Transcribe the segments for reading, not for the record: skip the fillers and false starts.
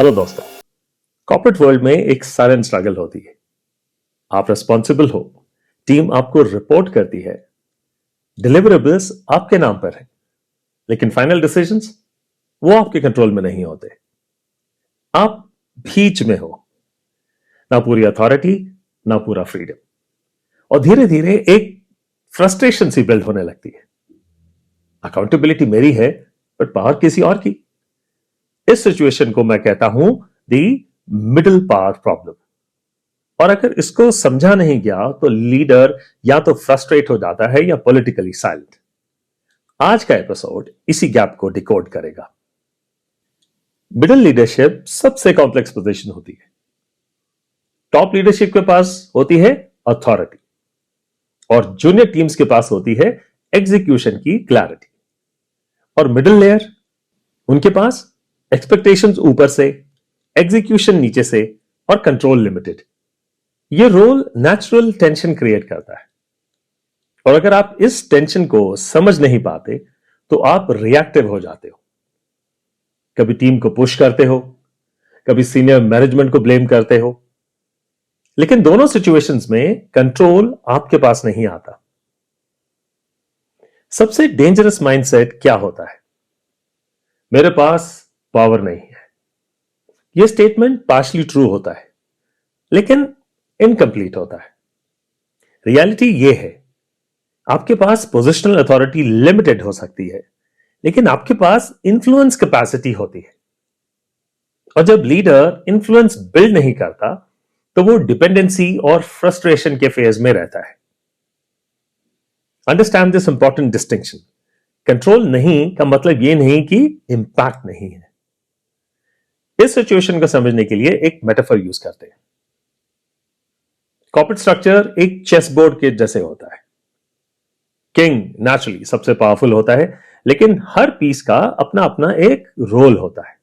Hello दोस्तों। Corporate world में एक साइलेंट स्ट्रगल होती है। आप रिस्पॉन्सिबल हो, टीम आपको रिपोर्ट करती है, डिलीवरेबल्स आपके नाम पर है, लेकिन फाइनल डिसीजंस वो आपके कंट्रोल में नहीं होते। आप बीच में हो, ना पूरी अथॉरिटी ना पूरा फ्रीडम, और धीरे धीरे एक फ्रस्ट्रेशन सी बिल्ड होने लगती है। अकाउंटेबिलिटी मेरी है बट पावर किसी और की। इस सिचुएशन को मैं कहता हूं दी मिडिल पावर प्रॉब्लम। और अगर इसको समझा नहीं गया तो लीडर या तो फ्रस्ट्रेट हो जाता है या पॉलिटिकली साइलेंट। आज का एपिसोड इसी गैप को डिकोड करेगा। मिडिल लीडरशिप सबसे कॉम्प्लेक्स पोजीशन होती है। टॉप लीडरशिप के पास होती है अथॉरिटी और जूनियर टीम्स के पास होती है एग्जीक्यूशन की क्लैरिटी। और मिडिल लेयर, उनके पास एक्सपेक्टेशंस ऊपर से, एग्जीक्यूशन नीचे से और कंट्रोल लिमिटेड। ये रोल नेचुरल टेंशन क्रिएट करता है। और अगर आप इस टेंशन को समझ नहीं पाते तो आप रिएक्टिव हो जाते हो। कभी टीम को पुश करते हो, कभी सीनियर मैनेजमेंट को ब्लेम करते हो, लेकिन दोनों सिचुएशंस में कंट्रोल आपके पास नहीं आता। सबसे डेंजरस माइंडसेट क्या होता है? मेरे पास पावर नहीं है। यह स्टेटमेंट पार्शली ट्रू होता है लेकिन इनकंप्लीट होता है। रियलिटी यह है, आपके पास पोजिशनल अथॉरिटी लिमिटेड हो सकती है लेकिन आपके पास इंफ्लुएंस कैपेसिटी होती है। और जब लीडर इंफ्लुएंस बिल्ड नहीं करता तो वो डिपेंडेंसी और फ्रस्ट्रेशन के फेज में रहता है। Understand this important distinction. Control नहीं का मतलब यह नहीं कि इंपैक्ट नहीं है। इस सिचुएशन को समझने के लिए एक मेटाफर यूज करते हैं। कॉर्पोरेट स्ट्रक्चर एक चेस बोर्ड के जैसे होता है। किंग नेचुरली सबसे पावरफुल होता है लेकिन हर पीस का अपना अपना एक रोल होता है।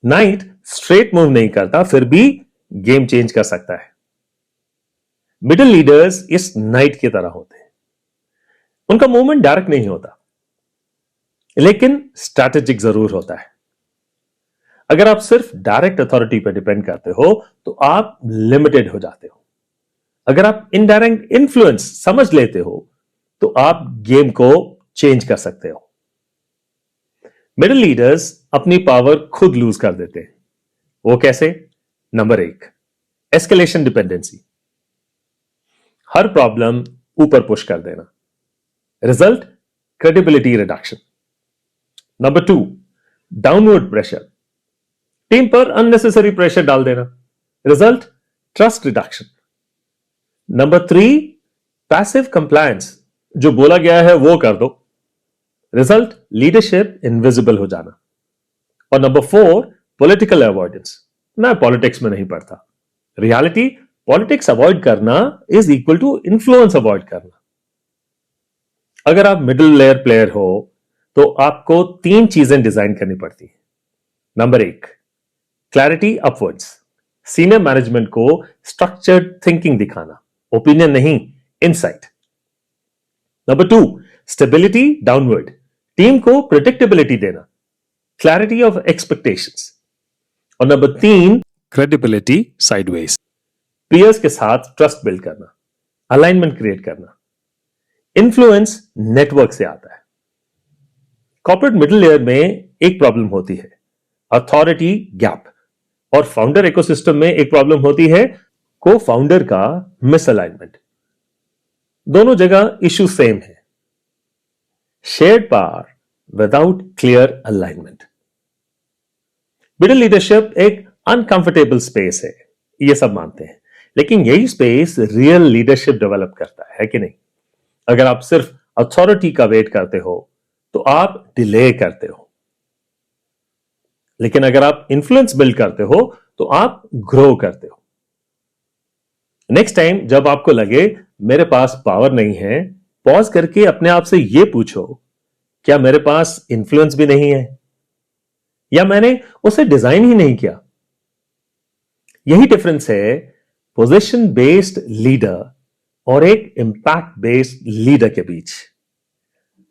नाइट स्ट्रेट मूव नहीं करता फिर भी गेम चेंज कर सकता है। मिडिल लीडर्स इस नाइट की तरह होते हैं। उनका मूवमेंट डायरेक्ट नहीं होता लेकिन स्ट्रैटेजिक जरूर होता है। अगर आप सिर्फ डायरेक्ट अथॉरिटी पर डिपेंड करते हो तो आप लिमिटेड हो जाते हो। अगर आप इनडायरेक्ट इन्फ्लुएंस समझ लेते हो तो आप गेम को चेंज कर सकते हो। मिडिल लीडर्स अपनी पावर खुद लूज कर देते हैं। वो कैसे? Number 1, escalation dependency. हर प्रॉब्लम ऊपर पुश कर देना। Result, credibility reduction. Number 2, downward pressure. Team पर अननेसेसरी प्रेशर डाल देना। Result, trust reduction. Number 3, passive compliance. जो बोला गया है वो कर दो। रिजल्ट, लीडरशिप इनविजिबल हो जाना। और नंबर 4, पॉलिटिकल अवॉइडेंस। मैं पॉलिटिक्स में नहीं पढ़ता। रियलिटी, पॉलिटिक्स अवॉइड करना is equal to influence avoid करना। अगर आप मिडिल लेयर प्लेयर हो तो आपको 3 चीजें डिजाइन करनी पड़ती है। Number 1, clarity upwards. Senior management को स्ट्रक्चर्ड थिंकिंग दिखाना, ओपिनियन नहीं, insight. Number 2, stability downward. Team को प्रेडिक्टेबिलिटी देना, क्लैरिटी ऑफ एक्सपेक्टेशंस। और नंबर 3, क्रेडिबिलिटी साइडवेज। पीयर्स के साथ ट्रस्ट बिल्ड करना, अलाइनमेंट क्रिएट करना। इन्फ्लुएंस नेटवर्क से आता है। कॉर्पोरेट मिडिल लेयर में एक प्रॉब्लम होती है, अथॉरिटी गैप। और फाउंडर इकोसिस्टम में एक प्रॉब्लम होती है, को फाउंडर का मिसअलाइनमेंट। दोनों जगह इश्यू सेम है, shared power without clear alignment. Middle leadership एक अनकंफर्टेबल स्पेस है, ये सब मानते हैं, लेकिन यही स्पेस रियल लीडरशिप डेवलप करता है कि नहीं? अगर आप सिर्फ अथॉरिटी का वेट करते हो तो आप डिले करते हो, लेकिन अगर आप इंफ्लुएंस बिल्ड करते हो तो आप ग्रो करते हो। नेक्स्ट टाइम जब आपको लगे मेरे पास पावर नहीं है, पॉज करके अपने आप से यह पूछो, क्या मेरे पास इंफ्लुएंस भी नहीं है या मैंने उसे डिजाइन ही नहीं किया? यही डिफरेंस है पोजीशन बेस्ड लीडर और एक इंपैक्ट बेस्ड लीडर के बीच।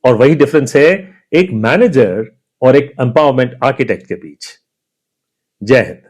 और वही डिफरेंस है एक मैनेजर और एक एम्पावरमेंट आर्किटेक्ट के बीच। जय हिंद।